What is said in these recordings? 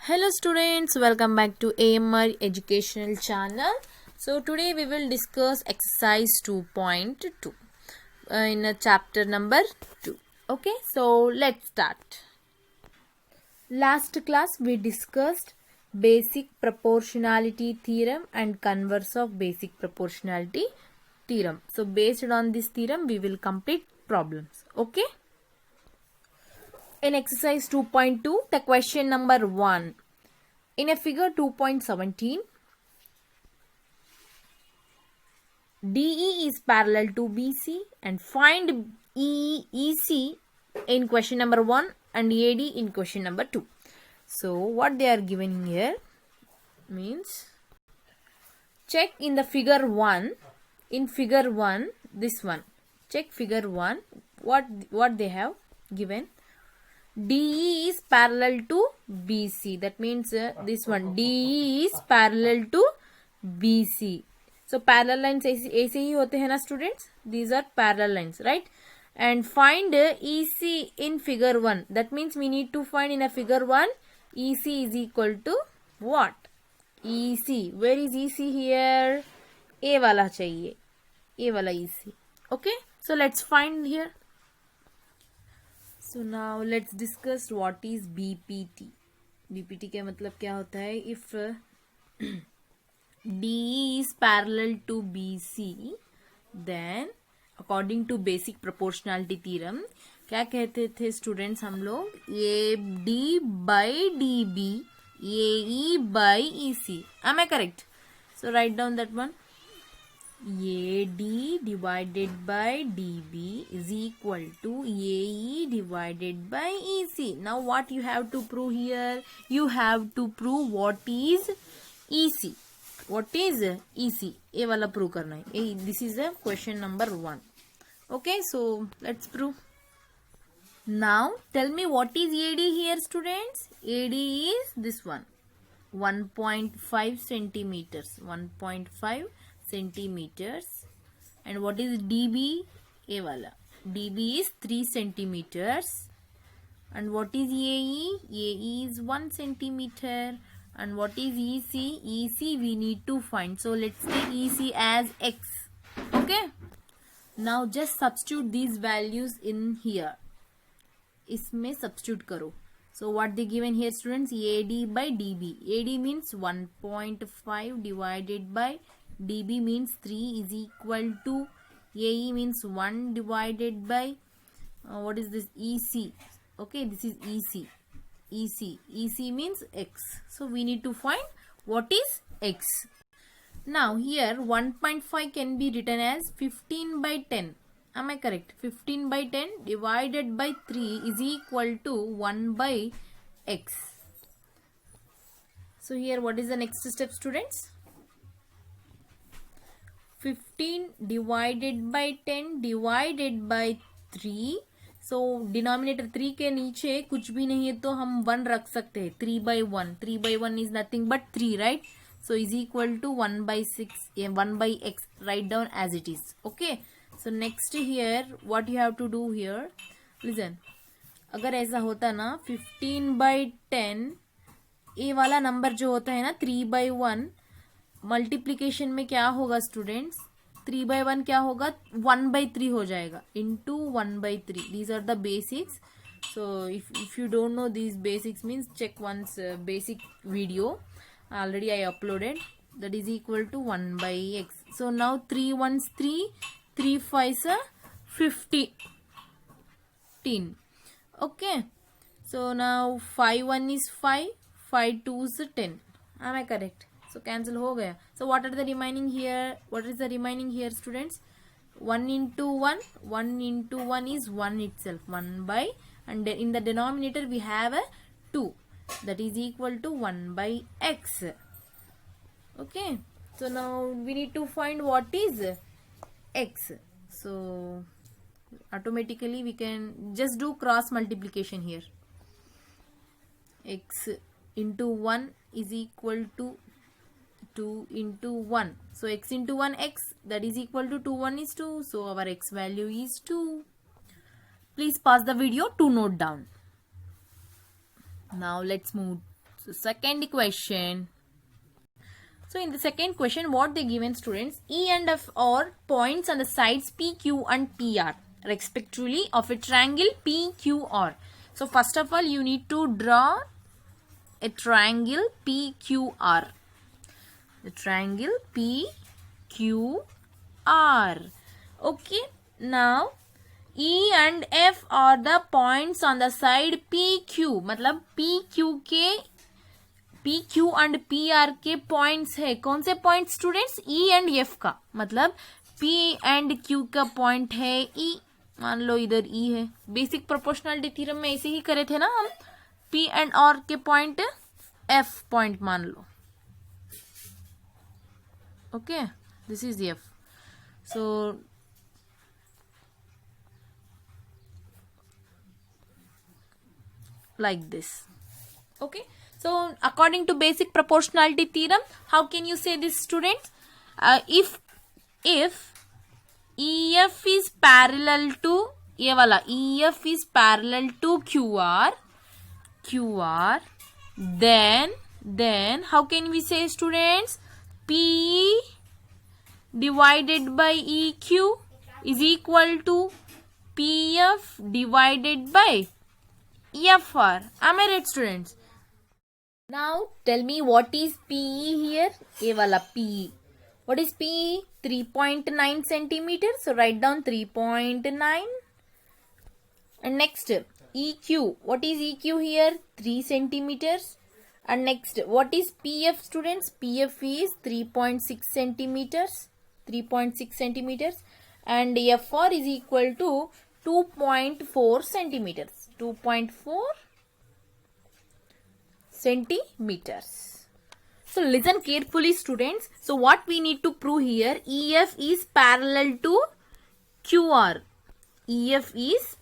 Hello students, welcome back to AMR educational channel. So today we will discuss exercise 2.2 in chapter number 2. Okay, so let's start. Last class we discussed basic proportionality theorem and converse of basic proportionality theorem. So based on this theorem we will complete problems. Okay. In exercise 2.2, the question number 1. In a figure 2.17, DE is parallel to BC and find EC in question number 1 and AD in question number 2. So what they are given here means, check in the figure 1. In figure 1, this one. Check figure 1. What they have given. DE is parallel to BC. That means this one. DE is parallel to BC. So parallel lines ऐसे ही होते हैं ना students. These are parallel lines, right? And find EC in figure 1. That means we need to find in a figure 1 EC is equal to what? EC. Where is EC here? A वाला चाहिए. A वाला EC. Okay. So let's find here. So now let's discuss what is BPT. BPT का मतलब क्या होता है? If DE is parallel to BC, then according to basic proportionality theorem, क्या कहते थे students हम लोग? AD by DB, AE by EC. Am I correct? So write down that one. AD divided by DB is equal to AE divided by EC. Now what you have to prove here? You have to prove what is EC. What is EC? ये वाला prove करना है. This is a question number 1. Okay, so let's prove. Now tell me what is AD here, students? AD is this one. 1.5 centimeters. 1.5 centimeters. And what is DB? A wala. DB is 3 centimeters. And what is AE? AE is 1 centimeter. And what is EC? EC we need to find. So let's take EC as X. Okay. Now just substitute these values in here. इसमें substitute करो. So what they given here, students? AD by DB. AD means 1.5 divided by DB means 3 is equal to AE means 1 divided by what is this? EC. Okay, this is EC. EC means X. So we need to find what is X. Now here 1.5 can be written as 15 by 10. Am I correct? 15 by 10 divided by 3 is equal to 1 by X. So here what is the next step, students? 15 divided by 10 divided by 3. So denominator 3 के नीचे कुछ भी नहीं है तो हम 1 रख सकते हैं. 3 by 1. 3 by 1 is nothing but 3, right? So is equal to 1 by 6. 1 by x. Write down as it is. Okay. So next here what you have to do here. Listen. अगर ऐसा होता ना 15 by 10 ये वाला नंबर जो होता है ना 3 by 1 मल्टीप्लीकेशन में क्या होगा स्टूडेंट्स? 3 by 1 क्या होगा? 1 by 3 हो जाएगा. Into 1 by 3. These are the basics. So if you don't know these basics means check once basic video. Already I uploaded. That is equal to 1 by x. So now 3 ones 3. 3 5s are 15. Okay. So now 5 1 is 5. 5 2 is 10. Am I correct? So cancel हो गया. So what are the remaining here? What is the remaining here, students? 1 into 1. 1 into 1 is 1 itself. 1 by, and in the denominator we have a 2. That is equal to 1 by x. Okay. So now we need to find what is x. So automatically we can just do cross multiplication here. X into 1 is equal to 2 into 1. So x into 1 x, that is equal to 2 1 is 2. So our x value is 2. Please pause the video to note down. Now let's move So second question. So in the second question, what they given students, E and F are points on the sides PQ and PR respectively of a triangle PQR. So first of all, you need to draw a triangle PQR. The triangle PQR. Okay. Now E and F are the points on the side PQ. मतलब PQ के PQ and PR के points है. कौन से point students? E and F का. मतलब P and Q का point है E. मान लो इधर E है. बेसिक प्रोपोर्शनलिटी थ्योरम में ऐसे ही करे थे ना हम. P and R के पॉइंट F पॉइंट मान लो. Okay, this is F. So like this. Okay, so according to basic proportionality theorem, how can you say this, students? If EF is parallel to ये वाला EF is parallel to QR, then how can we say, students? PE divided by EQ is equal to PF divided by FR. Am I right, students? Now tell me what is PE here? ये वाला PE. What is PE? 3.9 centimeters. So write down 3.9. And next EQ. What is EQ here? 3 centimeters. And next, what is PF, students? PF is 3.6 centimeters. 3.6 centimeters. And FR is equal to 2.4 centimeters. 2.4 centimeters. So listen carefully, students. So what we need to prove here, EF is parallel to QR. EF is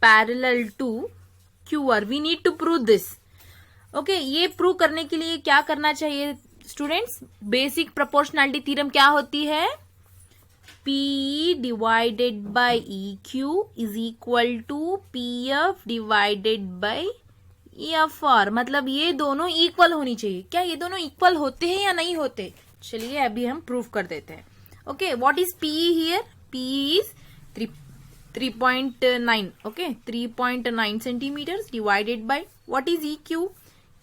parallel to QR. We need to prove this. Okay, ये prove करने के लिए क्या करना चाहिए students? Basic proportionality theorem क्या होती है? PE divided by EQ is equal to PF divided by FR. मतलब ये दोनों इक्वल होनी चाहिए. क्या ये दोनों इक्वल होते हैं या नहीं होते? चलिए अभी हम प्रूव कर देते हैं. Okay, what is PE here? PE is 3.9. Okay, 3.9 centimeters divided by what is EQ?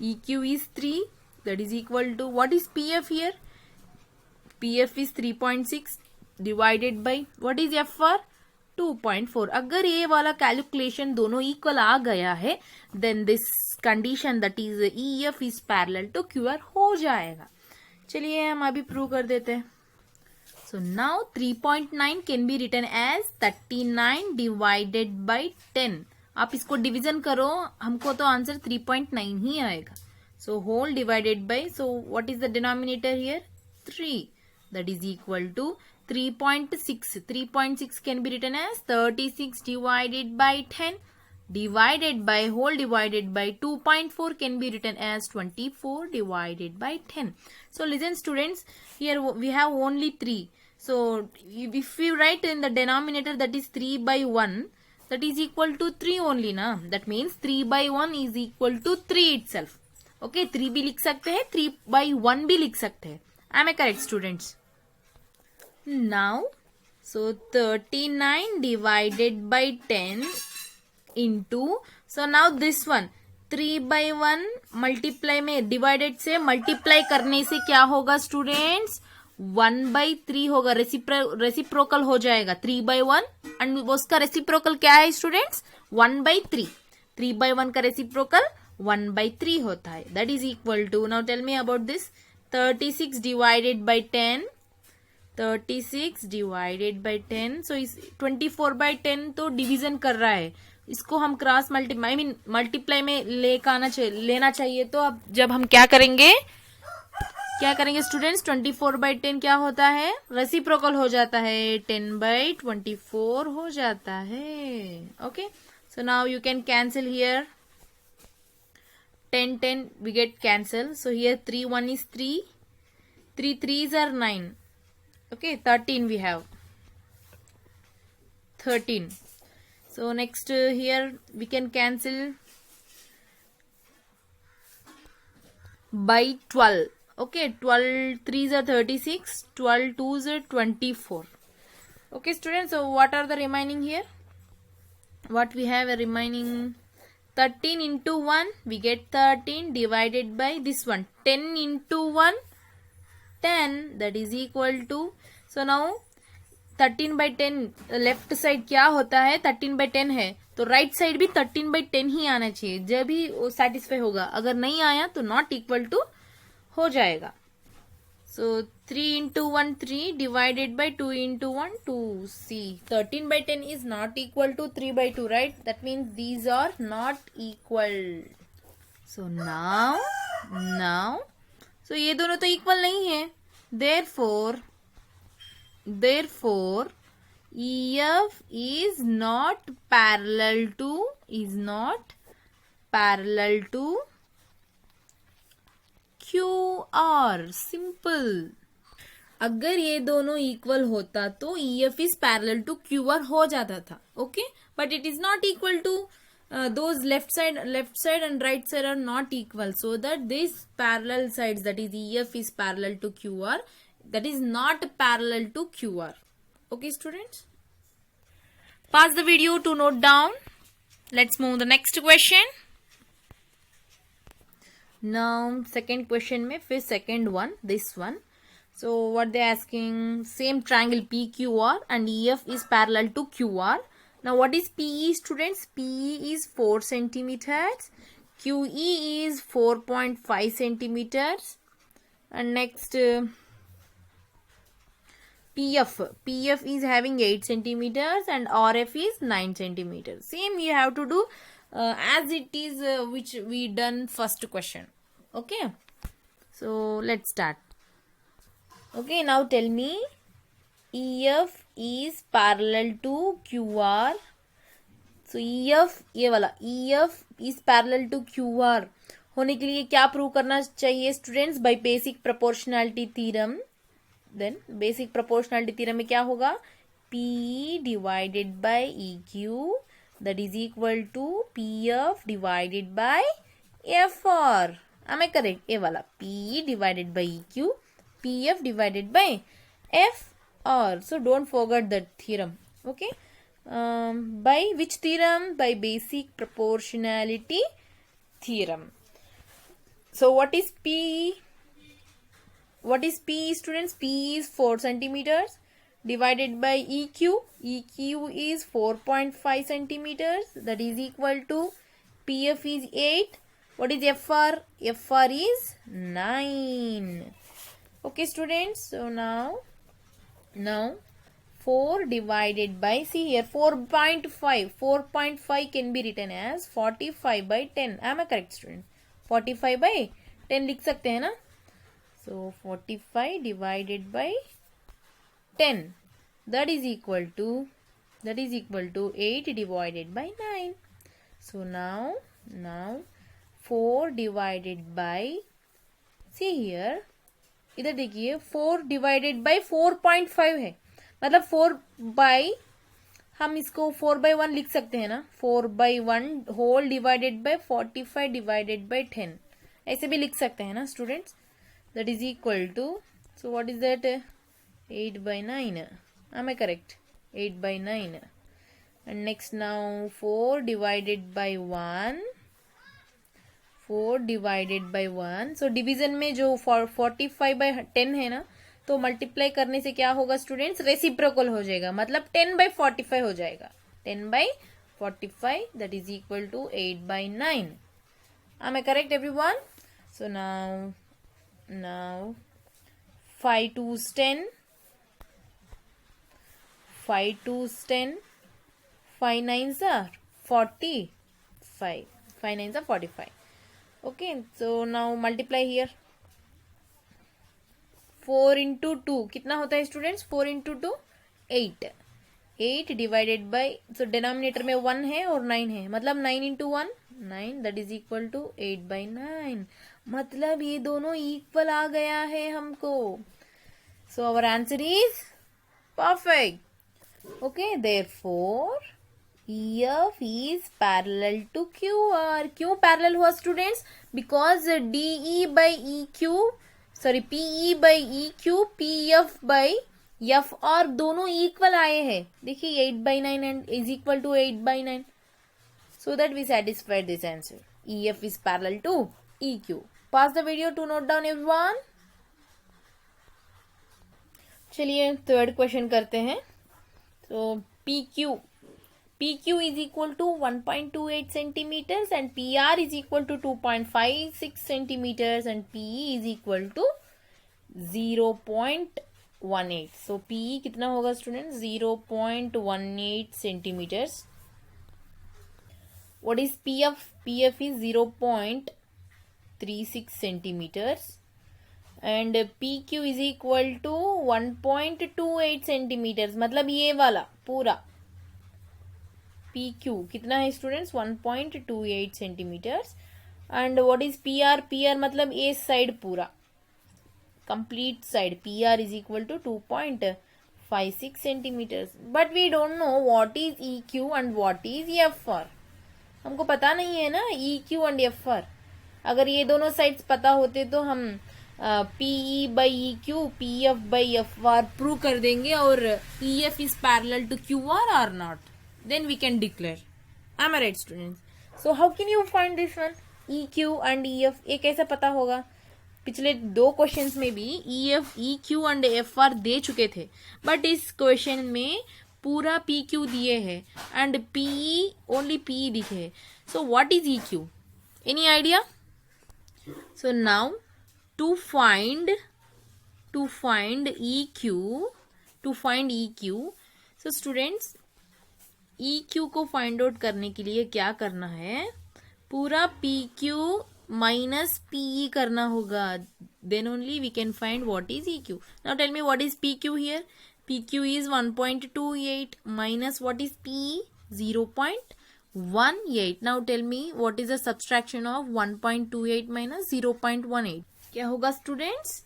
EQ is 3. That is equal to what is PF here? PF is 3.6 divided by what is FR? 2.4. अगर ये वाला calculation दोनों equal आ गया है, then this condition that is EF is parallel to QR हो जाएगा. चलिए हम अभी प्रूव कर देते हैं. So now 3.9 can be written as 39 divided by 10. आप इसको डिवीजन करो, हमको तो आंसर 3.9 ही आएगा. So whole divided by, so what is the denominator here? 3. That is equal to 3.6. 3.6 can be written as 36 divided by 10 divided by whole divided by 2.4 can be written as 24 divided by 10. So listen students, here we have only 3. So if we write in the denominator that is 3 by 1, that is equal to 3 only na. That means 3 by 1 is equal to 3 itself. Okay, 3 भी लिख सकते हैं, 3 by 1 भी लिख सकते हैं. Am I correct, students? Now, so 39 divided by 10 into, so now this one 3 by 1 multiply में divided से multiply करने से क्या होगा students? 1 by 3 होगा. रेसिप्रोकल हो जाएगा 3 by 1 एंड उसका रेसिप्रोकल क्या है स्टूडेंट्स? 1 by 3. 3 by 1 का रेसिप्रोकल 1 by 3 होता है. That is equal to, now tell me about this, 36 divided by 10. 36 divided by 10. So इस 24 by 10 तो डिवीजन कर रहा है. इसको हम क्रॉस मल्टीप्लाई में लेना चाहिए. तो अब जब हम क्या करेंगे स्टूडेंट्स? 24 by 10 क्या होता है? रेसिप्रोकल हो जाता है. 10 by 24 हो जाता है. Okay, so now you can cancel here. 10 10 we get cancel. So here 3 1 is 3. 3 3s are 9. Okay, 13 we have. 13. So next here we can cancel by 12. Okay, 12 3s are 36, 12 2s are 24. Okay, students, so what are the remaining here? What we have a remaining 13 into 1, we get 13 divided by this one. 10 into 1, 10, that is equal to, so now 13 by 10 left side क्या होता है, 13 by 10 है तो right side भी 13 by 10 ही आना चाहिए, जब भी वो सेटिस्फाई होगा. अगर नहीं आया तो नॉट इक्वल टू हो जाएगा. सो 3 into 1 3 divided by 2 into 1 2. See, 13 by 10 is not equal to 3 by 2, right? That means these are not equal. So now so ये दोनों तो इक्वल नहीं है. Therefore EF is not parallel to QR. Simple. अगर ये दोनों इक्वल होता तो EF is parallel to QR हो जाता था. Okay, but it is not equal to those left side and right side are not equal, so that these parallel sides, that is EF is parallel to QR, that is not parallel to QR. Okay, students, pause the video to note down. Let's move the next question. Now second question में फिर second one, this one. So what they asking, same triangle PQR and EF is parallel to QR. Now what is PE, students? PE is 4 centimeters, QE is 4.5 centimeters, and next PF is having 8 centimeters and RF is 9 centimeters. Same you have to do as it is which we done first question. Okay, so let's start. Okay, now tell me, EF is parallel to QR. So EF, ये वाला EF is parallel to QR होने के लिए क्या prove करना चाहिए students? By basic proportionality theorem. Then basic proportionality theorem में क्या होगा? P divided by EQ, that is equal to PF divided by FR. Am I correct? ये वाला P divided by EQ, PF divided by FR. So don't forget that theorem. Okay. By which theorem? By basic proportionality theorem. So what is P? What is P, students? P is 4 centimeters divided by EQ. EQ is 4.5 centimeters. That is equal to PF is 8. What is FR? FR is 9. Okay, students. So now 4 divided by, see here, 4.5. 4.5 can be written as 45 by 10. Am I correct, student? 45 by 10 लिख सकते हैं ना? So 45 divided by 10, that is equal to 8 divided by 9. So now 4 divided by, see here, इधर देखिए 4 divided by 4.5 है, मतलब 4 by, हम इसको 4 by 1 लिख सकते हैं ना, 4 by 1 whole divided by 45 divided by 10, ऐसे भी लिख सकते हैं ना students. That is equal to, so what is that? 8 by 9. Am I correct? 8 by 9. And next now 4 divided by 1. 4 divided by 1. So division में जो 45 by 10 है ना, तो मल्टीप्लाई करने से क्या होगा स्टूडेंट्स? रेसिप्रोकल हो जाएगा, मतलब 10 by 45 हो जाएगा. 10 by 45, that is equal to 8 by 9. Am I correct, everyone? So now 5 2s 10, 5 2s 10, 5 9s are 45, 5 9s are 45. Okay, so now multiply here. 4 into 2 कितना होता है students? 4 into 2 8. 8 divided by, so denominator में 1 है और 9 है, मतलब 9 into 1 9, that is equal to 8 by 9. मतलब ये दोनों इक्वल आ गया है हमको. So our answer is perfect. Okay, therefore EF is parallel to QR. क्यों parallel हुआ students? Because DE by EQ, sorry PE by EQ, PF by FR दोनों equal आए हैं. देखिए 8/9 and is equal to 8/9. So that we satisfied this answer. EF is parallel to EQ. Pause the video to note down everyone. चलिए third question करते हैं. तो PQ is equal to 1.28 centimeters and PR is equal to 2.56 centimeters and PE is equal to 0.18. So PE कितना होगा student? 0.18 centimeters. What is PF? PF is 0.36 centimeters. And PQ is equal to 1.28 centimeters. मतलब ये वाला पूरा PQ कितना है students? 1.28 centimeters. And what is PR? PR मतलब ये साइड पूरा complete side. PR is equal to 2.56 centimeters. But we don't know what is EQ and what is FR. हमको पता नहीं है ना EQ and FR. अगर ये दोनों साइड्स पता होते तो हम PE by EQ, PF by FR prove कर देंगे और EF is parallel to QR or not. Then we can declare. Am I right, students? So how can you find this one? EQ and EF ये कैसे पता होगा? पिछले दो questions में भी EF, EQ and FR दे चुके थे, बट इस क्वेश्चन में पूरा PQ दिए है and PE only PE दिखे. So what is EQ? Any idea? So now to find EQ, so students EQ को फाइंड आउट करने के लिए क्या करना है? पूरा PQ माइनस PE करना होगा. Then only we can find what is EQ. Now tell me what is PQ here? PQ is 1.28 minus what is PE? 0.18. Now tell me what is the subtraction of 1.28 minus 0.18? क्या होगा students?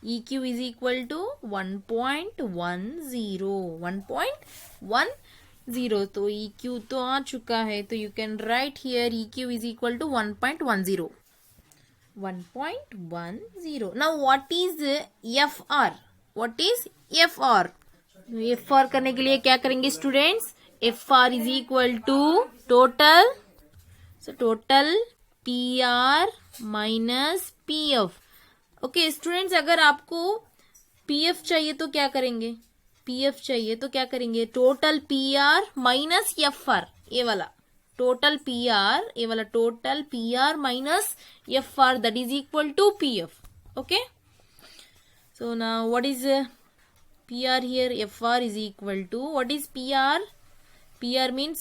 EQ is equal to 1.10. तो EQ तो आ चुका है, तो you can right here EQ is equal to 1.10. 1.10. Now what is FR? What is FR? FR करने के लिए क्या करेंगे students? FR is equal to total. So total PR minus PF. Okay students, अगर आपको PF चाहिए तो क्या करेंगे? PF चाहिए तो क्या करेंगे? Total PR minus FR. ये वाला टोटल PR, ये वाला total PR minus FR, that is equal to PF. Okay, so now what is PR here? FR is equal to what is PR? PR means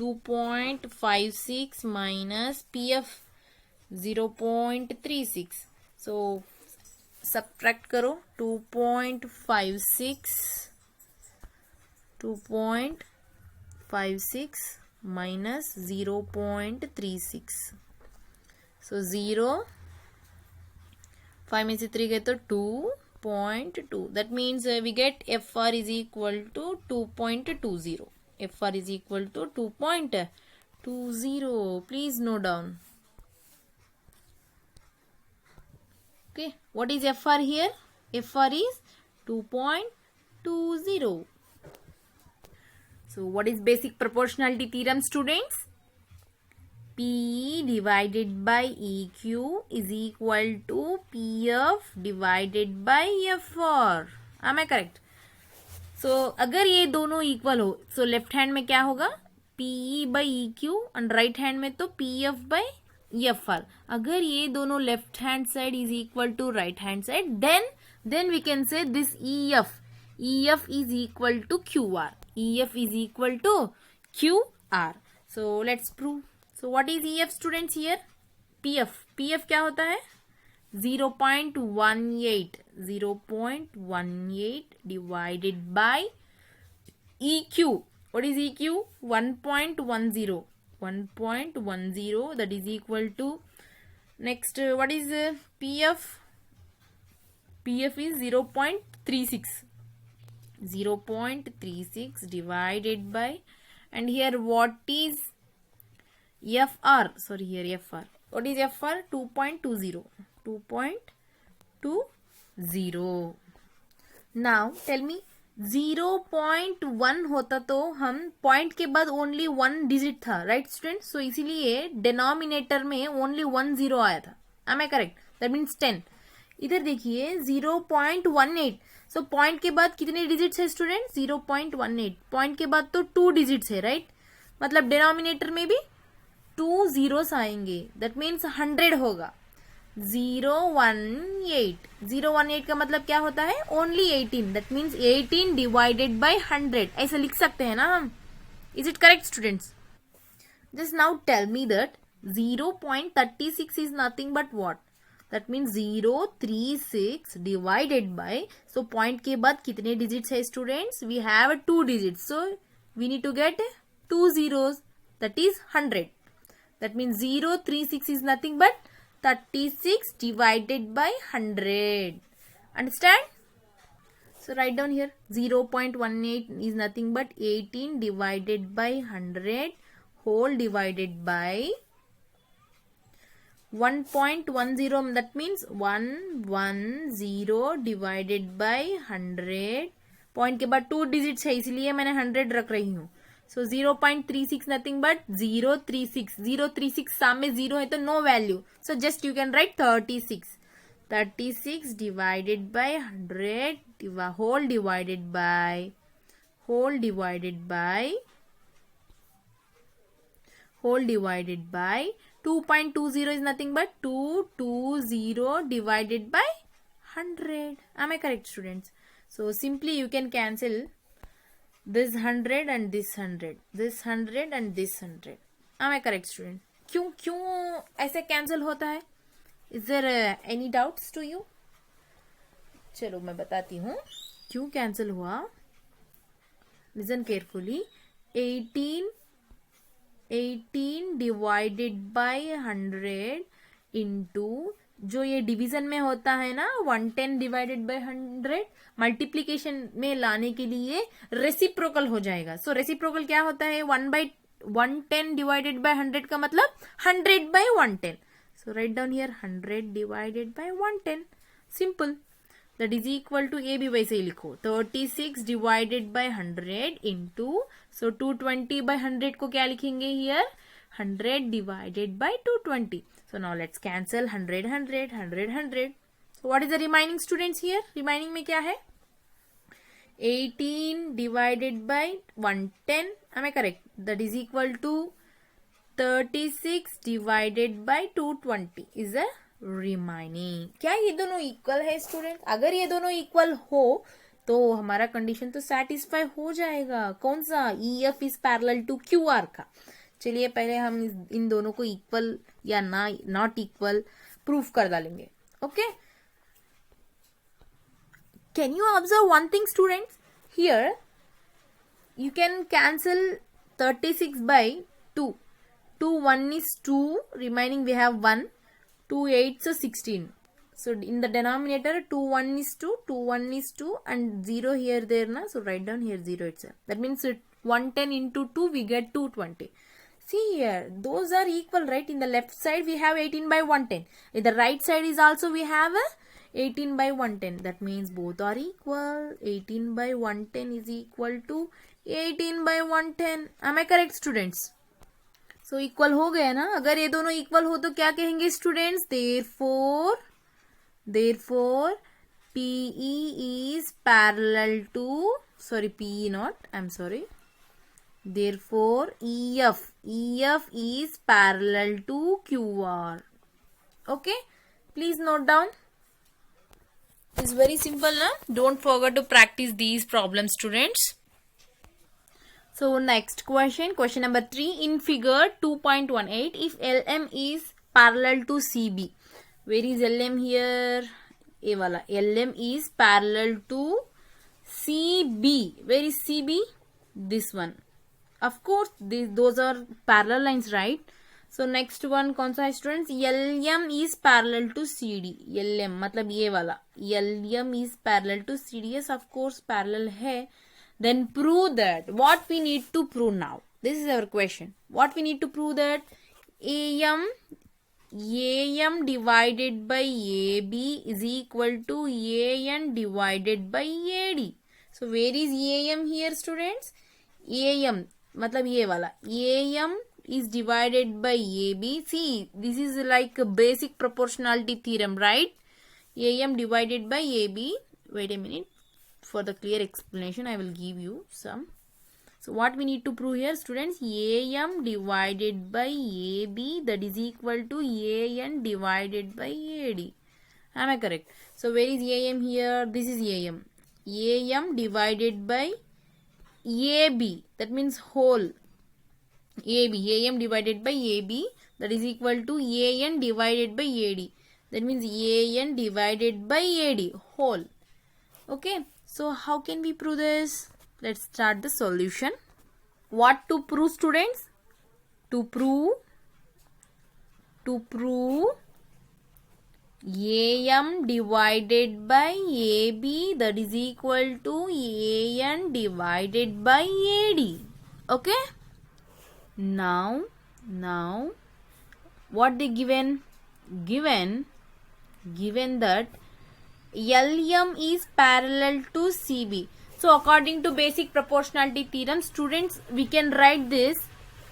2.56 minus PF 0.36. So subtract करो 2.56 minus 0.36. So 0, 5 में से 3 गए तो 2.2. That means we get FR is equal to 2.20. FR is equal to 2.20. Please note down. Okay, what is FR here? FR is 2.20. So what is basic proportionality theorem, students? PE divided by EQ is equal to PF divided by FR. Am I correct? So अगर ये दोनों इक्वल हो, so left hand में क्या होगा? PE by EQ और right hand में तो PF by FR. अगर ये दोनों left hand side is equal to right hand side, then we can say this EF is equal to QR. EF is equal to QR. So let's prove. So what is EF, students, here? PF क्या होता है? 0.18 divided by EQ. What is EQ? 1.10. 1.10, that is equal to, next what is PF? PF is 0.36. 0.36 divided by, And here what is FR? Sorry, here FR. What is FR? 2.20. 2.20. Now tell me 0.1 होता तो हम point के बाद only 1 digit था, right student? So इसीलिए denominator में only 1 0 आया था. Am I correct? That means 10. इधर देखिए 0.18. सो पॉइंट के बाद कितने डिजिट्स है स्टूडेंट? 0.18. पॉइंट के बाद तो 2 डिजिट्स है, राइट? मतलब डिनोमिनेटर में भी 2 zeros आएंगे. दैट मीन्स 100 होगा. 018. 018 का मतलब क्या होता है? Only 18. That means 18 divided by 100. ऐसा लिख सकते हैं ना हम. Is it correct students? Just now tell me that 0.36 is nothing but what? That means 036 divided by. So point के बाद कितने डिजिट्स है students? We have 2 digits. So we need to get 2 zeros. That is 100. That means 036 is nothing but 36 divided by 100. Understand? So write down here 0.18 is nothing but 18 divided by 100 whole divided by 1.10. That means 110 divided by 100. Point के बाद 2 digits है इसलिए मैंने 100 रख रही हूँ. सो 0.36 nothing but 036. 036 सामने 0 है तो no value. So just you can write 36. 36 divided by 100 whole divided by 2.20 is nothing but 220 divided by 100. Am I correct students? So simply you can cancel this 100 and this 100, this 100 and this 100. Am I correct student? क्यों ऐसे cancel होता है? Is there any doubts to you? चलो मैं बताती हूँ क्यों cancel हुआ. Listen carefully. 18 divided by 100 into जो ये डिवीजन में होता है ना 110 डिवाइडेड बाय 100 मल्टीप्लीकेशन में लाने के लिए रेसिप्रोकल हो जाएगा. सो रेसिप्रोकल क्या होता है? 1/110 डिवाइडेड बाय 100 का मतलब 100 by 110. So write down here 100 divided by 110. Simple. That is equal to A भी वैसे ही लिखो 36 divided by 100 into. So 220 by 100 को क्या लिखेंगे here? 100 divided by 220. So now let's cancel 100, 100, 100, 100. So what is the remaining students here? Remaining में क्या है? 18 divided by 110. Am I correct? That is equal to 36 divided by 220 is the remaining. क्या ये दोनों equal है स्टूडेंट? अगर ये दोनों इक्वल हो तो हमारा कंडीशन तो सेटिस्फाई हो जाएगा. कौन सा? EF is parallel to QR का. चलिए पहले हम इन दोनों को इक्वल या नॉट इक्वल प्रूफ कर डालेंगे. Okay. Can you observe one thing students? Here you can cancel 36 by 2. 2 1 is 2. Remaining we have 1. 2 8 so 16. So in the denominator 2 1 is 2. 2 1 is 2 and 0 here there na. So write down here 0 itself. That means 110 into 2 we get 220. See here, those are equal, right? In the left side we have 18 by 110. In the right side is also we have 18 by 110. That means both are equal. 18 by 110 is equal to 18 by 110. Am I correct students? So equal हो गया ना. अगर ये दोनों equal हो तो क्या कहेंगे students? Therefore PE is parallel to, sorry PE not, I'm sorry. Therefore EF is parallel to QR. Okay, please note down. It's very simple na. Don't forget to practice these problems students. So next question number 3 in figure 2.18 if LM is parallel to CB. Where is LM here? A wala. LM is parallel to CB. Where is CB? This one. Of course those are parallel lines, right? So next one कौन सा है students? LM is parallel to CD. LM मतलब ये वाला LM is parallel to CD. Yes, of course parallel है. Then prove that. What we need to prove now? This is our question. What we need to prove that AM divided by AB is equal to AN divided by AD. So where is AM here, students? AM मतलब ये वाला AM is divided by AB. See, this is like a basic proportionality theorem, right? AM divided by AB. Wait a minute. For the clear explanation, I will give you some. So what we need to prove here, students? AM divided by AB, that is equal to AN divided by AD. Am I correct? So where is AM here? This is AM. AM divided by AB, that means whole. AM divided by AB, that is equal to AN divided by AD. That means AN divided by AD, whole. Okay, so how can we prove this? Let's start the solution. What to prove, students? To prove AM divided by AB, that is equal to AN divided by AD. Okay? Now what they given that LM is parallel to CB. So according to basic proportionality theorem, students, we can write this.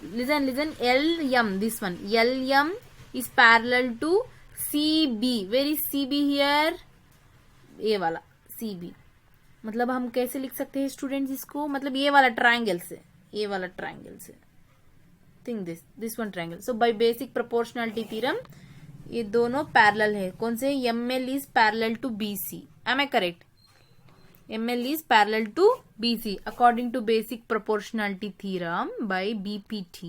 Listen, LM, this one. LM is parallel to CB. Where is CB here? ये वाला CB. मतलब हम कैसे लिख सकते हैं students इसको? मतलब ये वाला ट्रायंगल से, ये वाला ट्रायंगल से. Think this one triangle. So by basic proportionality theorem, ये दोनों पैरेलल है. कौन से? ML is parallel to BC. Am I correct? ML is parallel to BC according to basic proportionality theorem by BPT.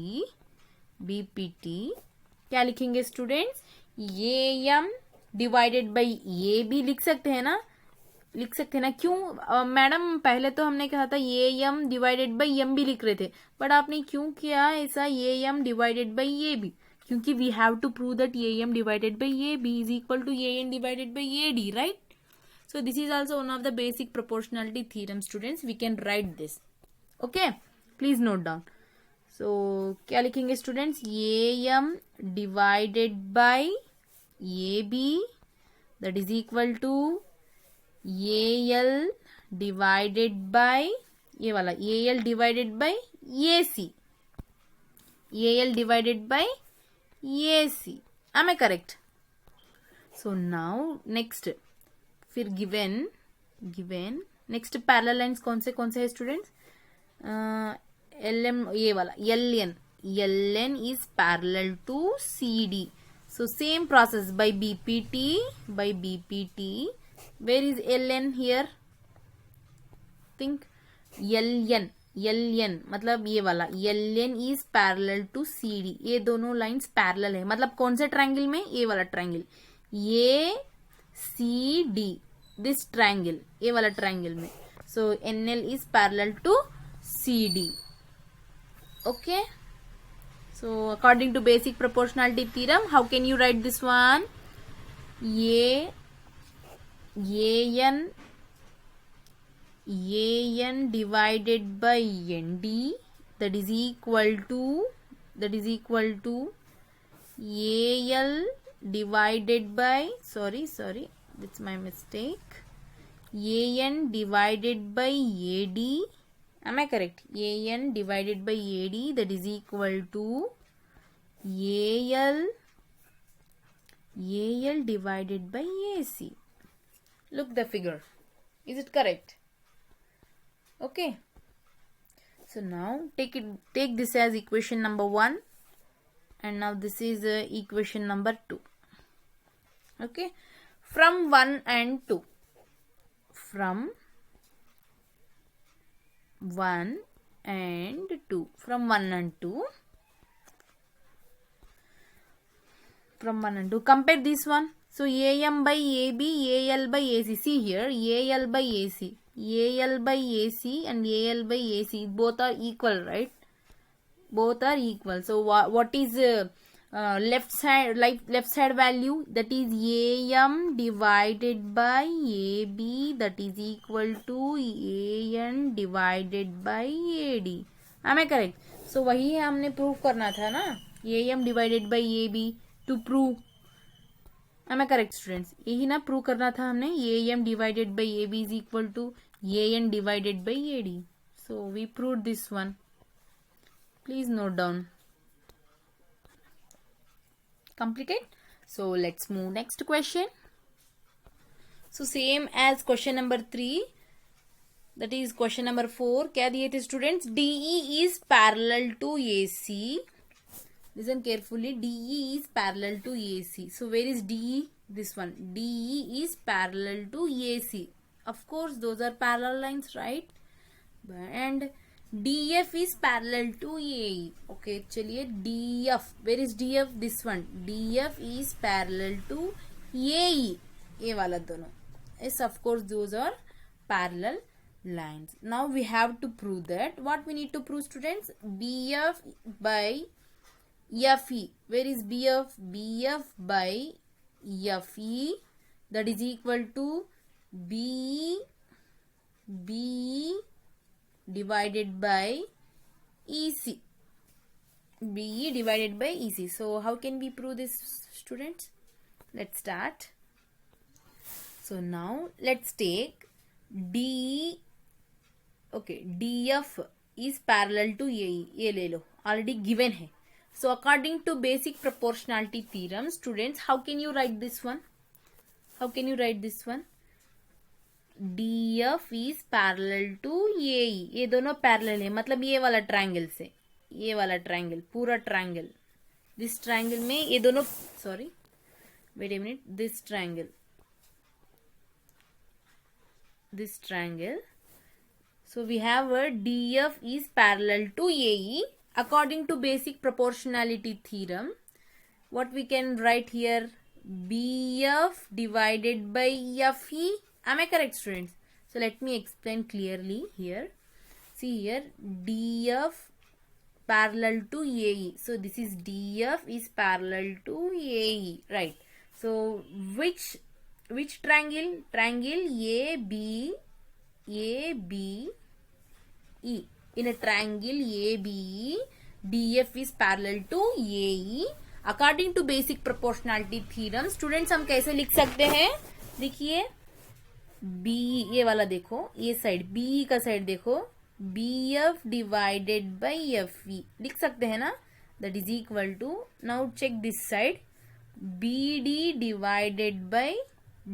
क्या लिखेंगे students? AM divided by AB लिख सकते हैं ना? लिख सकते हैं ना? क्यों मैडम? पहले तो हमने कहा था AM डिवाइडेड बाई एम भी लिख रहे थे, बट आपने क्यों किया ऐसा AM divided by A B? क्योंकि we have to prove that AM divided by A B is equal to AN divided by AD, right? So this is also one of the basic proportionality theorem, students. We can write this. Okay, please note down. So क्या लिखेंगे students? AM divided by AB, that is equal to AL divided by ये वाला AL divided by AC. AL divided by AC. Am I correct? So now next, फिर given next parallel lines कौन से है students? LM, ये वाला LN is parallel to CD. So same process by BPT. Where is LN here? Think LN मतलब ये वाला LN is parallel to CD. ये दोनों लाइंस पैरेलल है. मतलब कौन से ट्रायंगल में? ये वाला ट्रायंगल, ये CD, दिस ट्रायंगल, ये वाला ट्रायंगल में. So NL is parallel to CD. Okay, so according to basic proportionality theorem, how can you write this one? AN divided by ND, that is equal to AL divided by, sorry, that's my mistake, AN divided by AD. Am I correct? AN divided by AD, that is equal to AL divided by AC. Look the figure. Is it correct? Okay. So now take this as equation number 1, and now this is equation number 2. Okay, from 1 and 2. From 1 and 2. Compare this one. So AM by AB, AL by AC. See here, AL by AC and AL by AC, both are equal, right? Both are equal. So what is left side value? That is AM divided by AB, that is equal to AN divided by AD. Am I correct? So वही है, हमने prove करना था ना, A M divided by A B to prove. Am I correct students? यही ना prove करना था हमने, A M divided by A B is equal to A N divided by A D. So we prove this one, please note down. Completed. So let's move next question. So same as question number 3, that is question number 4. क्या दिए थे students? DE is parallel to AC. Listen carefully. DE is parallel to AC. So where is DE? This one. DE is parallel to AC. Of course, those are parallel lines, right? And DF is parallel to AE. Okay, चलिए DF, where is DF? This one. DF is parallel to AE. ये वाला दोनों. Yes, of course, those are parallel lines. Now we have to prove that. What we need to prove, students? BF by FE. Where is BF? BF by FE, that is equal to B divided by EC. BE divided by EC. So how can we prove this, students? Let's start. So now let's take DE. Okay, DF is parallel to AE. ये ले लो, already given है. So according to basic proportionality theorem, students, how can you write this one? How can you write this one? DF is parallel to AE. ये दोनों parallel है, मतलब ये वाला triangle से ये वाला ट्रायंगल, पूरा ट्रायंगल, दिस ट्रायंगल में ये दोनों, sorry wait a minute, this triangle. So we have a DF is parallel to AE. According to basic proportionality theorem, what we can write here? BF divided by FE. Am I correct, students? So let me explain clearly here. See here, DF parallel to AE. So this is DF is parallel to AE, right? So which triangle? Triangle ABE. In a triangle ABE, DF is parallel to AE. According to basic proportionality theorem, students, हम कैसे लिख सकते हैं? देखिए, B, ये वाला देखो, ये साइड B का साइड देखो, BF डिवाइडेड बाई FE लिख सकते हैं ना, that is equal to, now check this side, BD divided by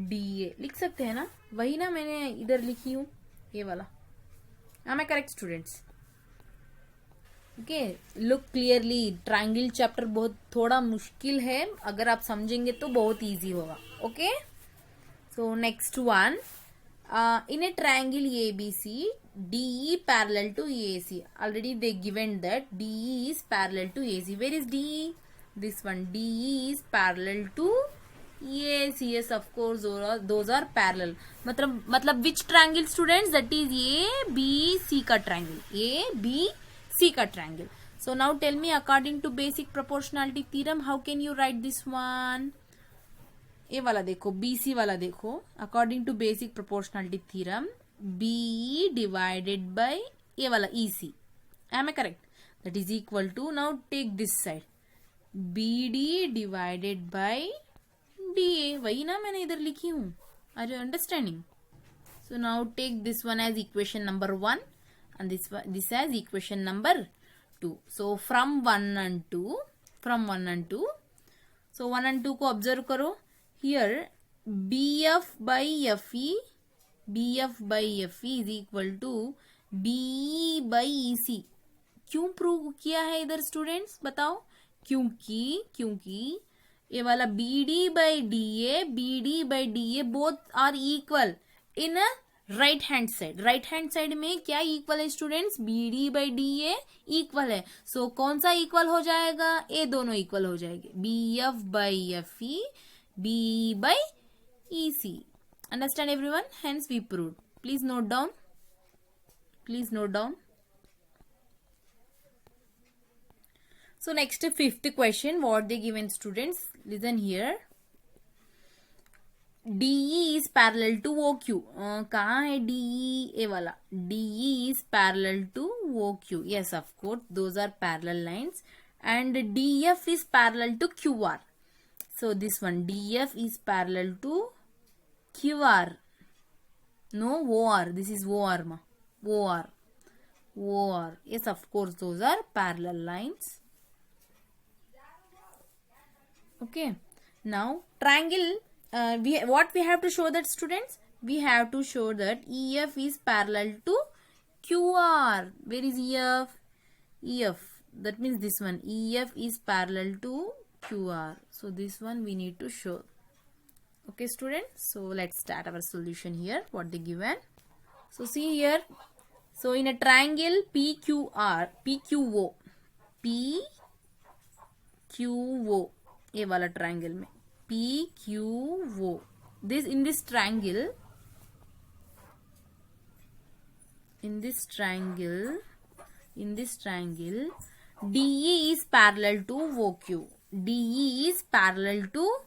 DA लिख सकते हैं ना, वही ना मैंने इधर लिखी हूं, ये वाला. Am I correct, students? Okay, look clearly. Triangle chapter बहुत थोड़ा मुश्किल है, अगर आप समझेंगे तो बहुत इजी होगा. Okay, so next one, in a triangle ABC, DE parallel to AC. Already they given that DE is parallel to AC. Where is DE? This one. DE is parallel to AC. yes, of course, those are parallel. मतलब which triangle, students? That is ABC का triangle. ABC का triangle. So now tell me, according to basic proportionality theorem, how can you write this one? ये वाला देखो, BC वाला देखो. According to basic proportionality theorem, BE divided by ये वाला EC. Am I correct? That is equal to, now take this side, BD divided by DA. वही ना मैंने इधर लिखी हूं. Are you understanding? So now take this one as equation number 1 and this as equation number 2. So from 1 and 2, so 1 and 2 को observe करो. Here BF by FE is equal to BE by EC. क्यों prove किया है इधर, students बताओ? क्योंकि ये वाला BD by DA both are equal in a right hand side. Right hand side में क्या इक्वल है, students? BD by DA equal है. सो कौन सा इक्वल हो जाएगा? ये दोनों इक्वल हो जाएंगे. BF by FE, BE by EC. Understand everyone? Hence we proved. Please note down. So next, fifth question, what they given, students? Listen here. DE is parallel to OQ. कहाँ है DE? ये वाला DE is parallel to OQ. Yes, of course, those are parallel lines. And DF is parallel to QR. So this one DF is parallel to QR. No, OR. This is OR ma. OR. OR. Yes, of course, those are parallel lines. Okay. Now triangle. What we have to show that, students? We have to show that EF is parallel to QR. Where is EF? EF. That means this one. EF is parallel to QR. So this one we need to show. Okay, students. So let's start our solution here. What they given? So see here. So in a triangle PQR, PQO, PQO, ये वाला triangle में PQO. In this triangle, DE is parallel to OQ. DE is parallel to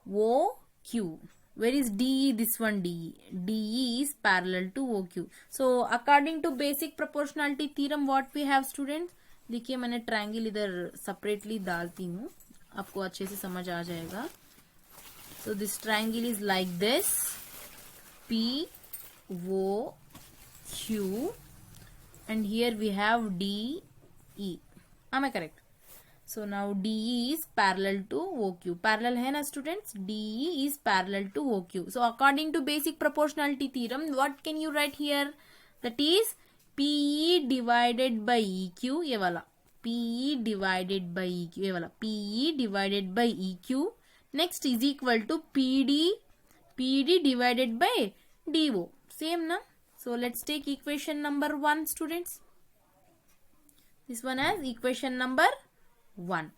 OQ. Where is DE? This one DE. DE is parallel to OQ. So according to basic proportionality theorem, what we have, students? देखिए मैंने triangle इधर separately डालती हूँ, आपको अच्छे से समझ आ जाएगा. So this triangle is like this, P, O, Q, and here we have D, E. Am I correct? So now DE is parallel to OQ. Parallel है ना students? DE is parallel to OQ. So according to basic proportionality theorem, what can you write here? That is PE divided by EQ. ये वाला PE divided by EQ. ये वाला PE divided by EQ. Next is equal to PD divided by DO. Same na? So let's take equation number 1, students. This one as equation number 1.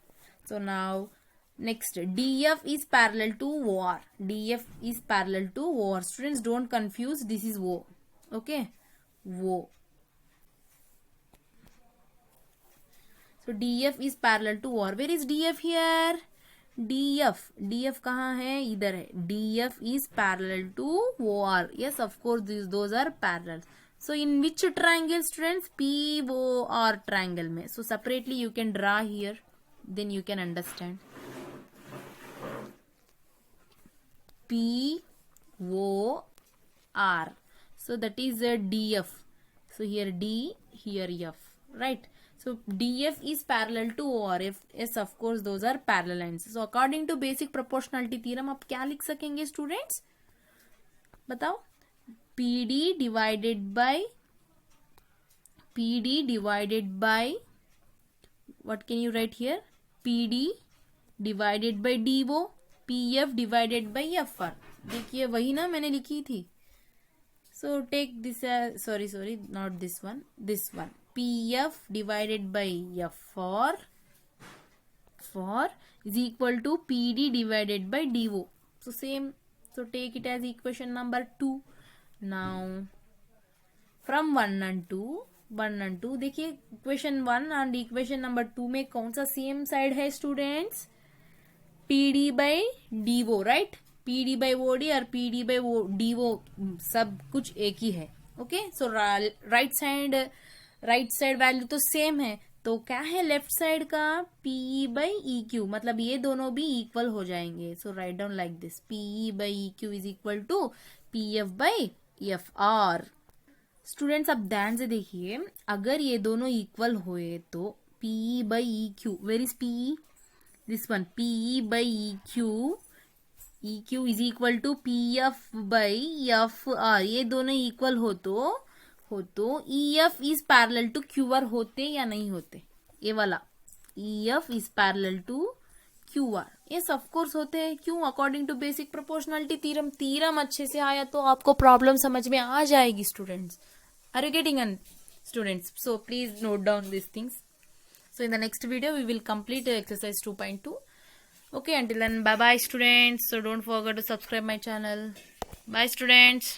So now next DF is parallel to OR. DF is parallel to OR. Students, don't confuse. This is O. Okay. O. So DF is parallel to OR. Where is DF here? DF कहाँ है? इधर है. DF is parallel to OR. Yes, of course, those are parallel. So in which triangle, students? POR triangle में. So separately you can draw here. Then you can understand. POR. So that is a DF. So here D, here F. Right? So DF is parallel to OR. Yes, of course, those are parallel lines. So according to basic proportionality theorem, आप क्या लिख सकेंगे students? बताओ. PD divided by what can you write here? PD divided by DO, PF divided by FR. देखिए वही ना मैंने लिखी थी. So take this sorry, not this one. This one. PF divided by FR is equal to PD divided by DO. So same. So take it as equation number 2. Now from 1 and 2 देखिए equation 1 and equation number 2 में कौन सा same side है students? PD by DO, right? PD by OD और PD by DO सब कुछ एक ही है. ओके, सो राइट साइड वैल्यू तो सेम है, तो क्या है लेफ्ट साइड का? PE by EQ, मतलब ये दोनों भी इक्वल हो जाएंगे. So write down like this, PE by EQ is equal to PF by FR. Students अब ध्यान से देखिए, अगर ये दोनों इक्वल हुए तो PE by EQ, where is PE? This one, PE by EQ is equal to PF by FR. ये दोनों इक्वल हो तो EF is parallel to QR होते या नहीं होते? ये वाला EF is parallel to QR. Yes of course होते हैं. क्यों? According to basic proportionality theorem अच्छे से आया तो आपको प्रॉब्लम समझ में आ जाएगी स्टूडेंट्स. आर यू गेटिंग एन students? So please note down this things. So in the next video we will complete exercise 2.2. Okay, until then, bye bye students. So don't forget to subscribe my channel. Bye students.